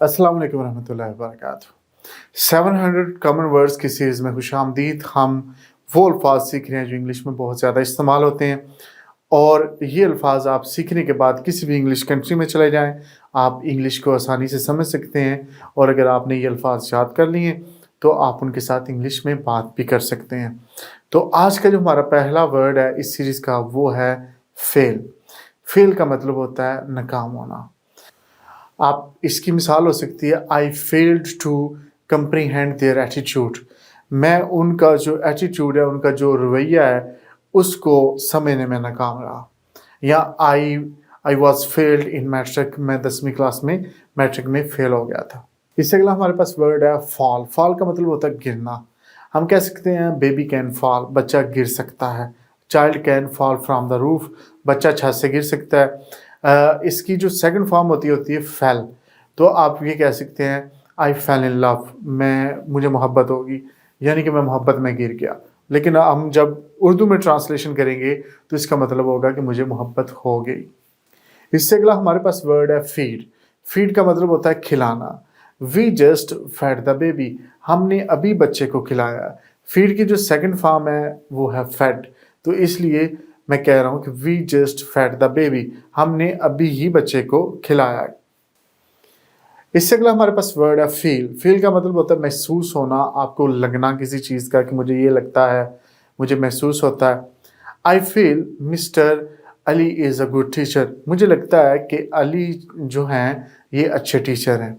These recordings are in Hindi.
अस्सलाम वालेकुम रहमतुल्लाहि व बरकातहू। 700 कॉमन वर्ड्स की सीरीज़ में खुशामदीद। हम वो अल्फाज सीख रहे हैं जो इंग्लिश में बहुत ज़्यादा इस्तेमाल होते हैं और ये अल्फाज आप सीखने के बाद किसी भी इंग्लिश कंट्री में चले जाएं, आप इंग्लिश को आसानी से समझ सकते हैं। और अगर आपने ये अल्फाज याद कर लिए तो आप उनके साथ इंग्लिश में बात भी कर सकते हैं। तो आज का जो हमारा पहला वर्ड है इस सीरीज़ का वो है फेल। फेल का मतलब होता है नाकाम होना। आप इसकी मिसाल हो सकती है I failed to comprehend their attitude. मैं उनका जो एटीट्यूड है, उनका जो रवैया है, उसको समझने में नाकाम रहा। या I I was failed in matric. मैं 10वीं क्लास में मैट्रिक में फेल हो गया था। इससे अगला हमारे पास वर्ड है फॉल। फॉल का मतलब होता है गिरना। हम कह सकते हैं बेबी कैन फॉल, बच्चा गिर सकता है। Child can fall from the roof, बच्चा छत से गिर सकता है। इसकी जो सेकंड फॉर्म होती है फेल। तो आप ये कह सकते हैं आई फेल इन लव, मुझे मोहब्बत होगी, यानी कि मैं मोहब्बत में गिर गया। लेकिन हम जब उर्दू में ट्रांसलेशन करेंगे तो इसका मतलब होगा कि मुझे मोहब्बत हो गई। इससे अगला हमारे पास वर्ड है फीड। फीड का मतलब होता है खिलाना। We just fed the baby, हमने अभी बच्चे को खिलाया। फीड की जो सेकंड फॉर्म है वो है फेड। तो इसलिए मैं कह रहा हूँ कि we just fed the baby, हमने अभी ही बच्चे को खिलाया। इससे अगला हमारे पास वर्ड है फील। फील का मतलब होता है महसूस होना, आपको लगना किसी चीज़ का कि मुझे ये लगता है, मुझे महसूस होता है। I feel mister Ali is a good teacher, मुझे लगता है कि अली जो हैं ये अच्छे टीचर हैं।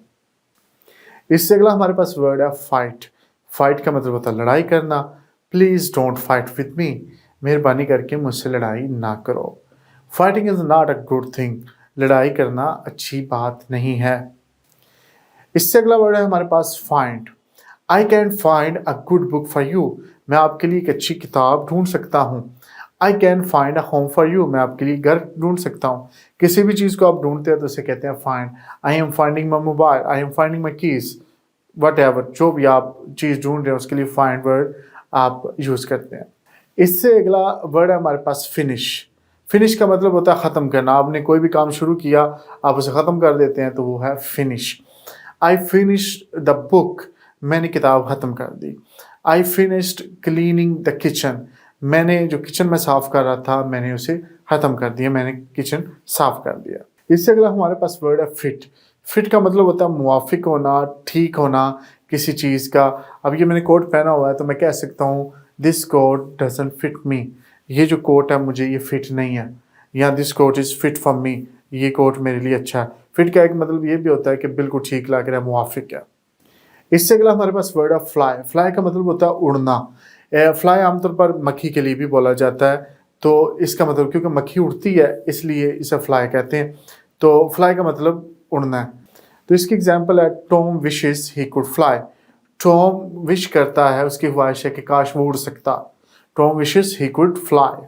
इससे अगला हमारे पास वर्ड है फाइट। फाइट का मतलब होता है लड़ाई करना। Please don't fight with me, मेहरबानी करके मुझसे लड़ाई ना करो। Fighting is not a good thing, लड़ाई करना अच्छी बात नहीं है। इससे अगला वर्ड है हमारे पास find. I can find a good book for you, मैं आपके लिए एक अच्छी किताब ढूंढ सकता हूँ। I can find a home for you, मैं आपके लिए घर ढूंढ सकता हूँ। किसी भी चीज़ को आप ढूंढते हैं तो उसे कहते हैं find. I am finding my mobile, I am finding my keys, what ever, जो भी आप चीज़ ढूंढ रहे हैं उसके लिए फाइंड वर्ड आप यूज़ करते हैं। इससे अगला वर्ड है हमारे पास फिनिश। फिनिश का मतलब होता है ख़त्म करना। आपने कोई भी काम शुरू किया, आप उसे ख़त्म कर देते हैं तो वो है finish. I finish the book, मैंने किताब ख़त्म कर दी। I finished cleaning the kitchen, मैंने जो किचन में साफ़ कर रहा था मैंने उसे ख़त्म कर दिया, मैंने किचन साफ़ कर दिया। इससे अगला हमारे पास वर्ड है फिट। फिट का मतलब होता है मुवाफिक होना, ठीक होना किसी चीज़ का। अब ये मैंने कोट पहना हुआ है तो मैं कह सकता हूँ दिस कोट डजंट फिट मी, ये जो कोट है मुझे ये फिट नहीं है। या this coat is fit for me, ये कोट मेरे लिए अच्छा है। फिट का एक मतलब ये भी होता है कि बिल्कुल ठीक लग रहा है, मुवाफिक है। इससे अगला हमारे पास वर्ड है फ्लाई। फ्लाई का मतलब होता है उड़ना। फ्लाई आमतौर पर मक्खी के लिए भी बोला जाता है। तो इसका मतलब क्योंकि मक्खी उड़ती है इसलिए इसे फ्लाई कहते हैं। तो फ्लाई का मतलब उड़ना है। तो इसकी एग्जांपल है Tom wishes he could fly. Tom wish करता है, उसकी ख्वाहिश है कि काश वो उड़ सकता। Tom wishes he could fly.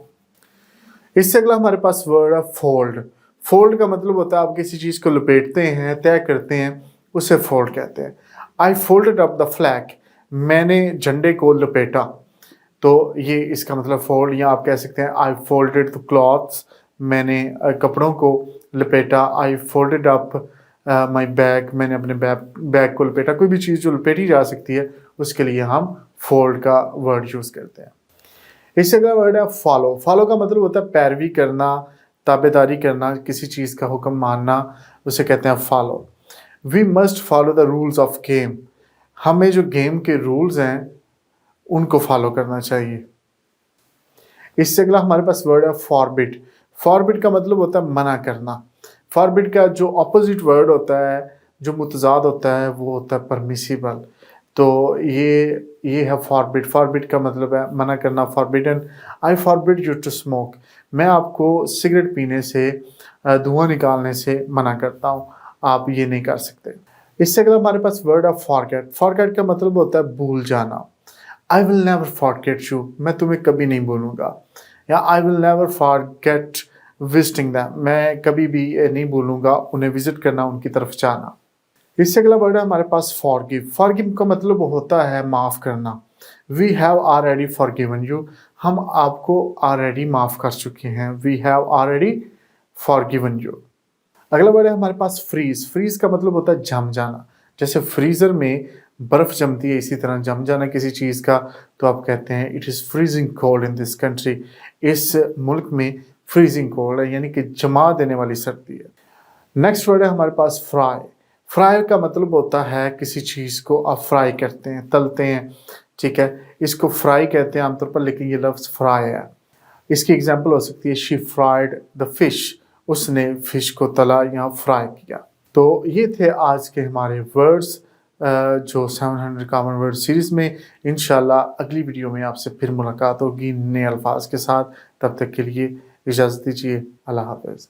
इससे अगला हमारे पास वर्ड है फोल्ड। फोल्ड का मतलब होता है आप किसी चीज़ को लपेटते हैं, तय करते हैं, उसे फोल्ड कहते हैं। आई फोल्डेड अप द फ्लैग, मैंने झंडे को लपेटा। तो ये इसका मतलब फोल्ड। या आप कह सकते हैं आई फोल्डेड द क्लॉथ्स, मैंने कपड़ों को लपेटा। आई फोल्डेड अप माई बैग, मैंने अपने बैग को लपेटा। कोई भी चीज़ जो लपेटी जा सकती है उसके लिए हम फोल्ड का वर्ड यूज़ करते हैं। इससे अगला वर्ड है फॉलो। फॉलो का मतलब होता है पैरवी करना, ताबेदारी करना, किसी चीज़ का हुक्म मानना, उसे कहते हैं follow. We must follow the rules of game, हमें जो गेम के रूल्स हैं उनको फॉलो करना चाहिए। इससे अगला हमारे पास वर्ड है फॉरबिड। फॉरबिड का मतलब होता है मना करना। फॉरबिड का जो अपोजिट वर्ड होता है, जो मुतजाद होता है, वो होता है परमिसिबल। तो ये है फॉरबिड। फॉरबिड का मतलब है मना करना, forbidden. I forbid you to smoke, मैं आपको सिगरेट पीने से, धुआं निकालने से मना करता हूँ, आप ये नहीं कर सकते। इससे अगला हमारे पास वर्ड है फॉरगेट। फॉरगेट का मतलब होता है भूल जाना। I will never forget you, मैं तुम्हें कभी नहीं भूलूंगा। या I will never forget visiting them, मैं कभी भी नहीं भूलूंगा उन्हें विजिट करना, उनकी तरफ जाना। इससे अगला वर्ड है हमारे पास फॉरगिव। फॉरगिव का मतलब होता है माफ़ करना। We have already forgiven you, हम आपको ऑलरेडी माफ़ कर चुके हैं। We have already forgiven you. अगला वर्ड है हमारे पास फ्रीज़। फ्रीज़ का मतलब होता है जम जाना। जैसे फ्रीज़र में बर्फ़ जमती है, इसी तरह जम जाना किसी चीज़ का, तो आप कहते हैं it is freezing cold in this country. इस मुल्क में फ्रीजिंग कोल्ड है, यानी कि जमा देने वाली सर्दी है। नेक्स्ट वर्ड है हमारे पास फ्राई। फ्राई का मतलब होता है किसी चीज़ को आप फ्राई करते हैं, तलते हैं, ठीक है? इसको फ्राई कहते हैं आमतौर पर, लेकिन ये लफ्ज़ फ्राई है। इसकी एग्ज़ाम्पल हो सकती है शी फ्राइड द फिश, उसने फिश को तला या फ्राई किया। तो ये थे आज के हमारे वर्ड्स जो 700 कॉमन वर्ड सीरीज़ में। इंशाल्लाह अगली वीडियो में आपसे फिर मुलाकात होगी नए अल्फाज के साथ। तब तक के लिए इजाज़त दीजिए। अल्लाह हाफ़िज़।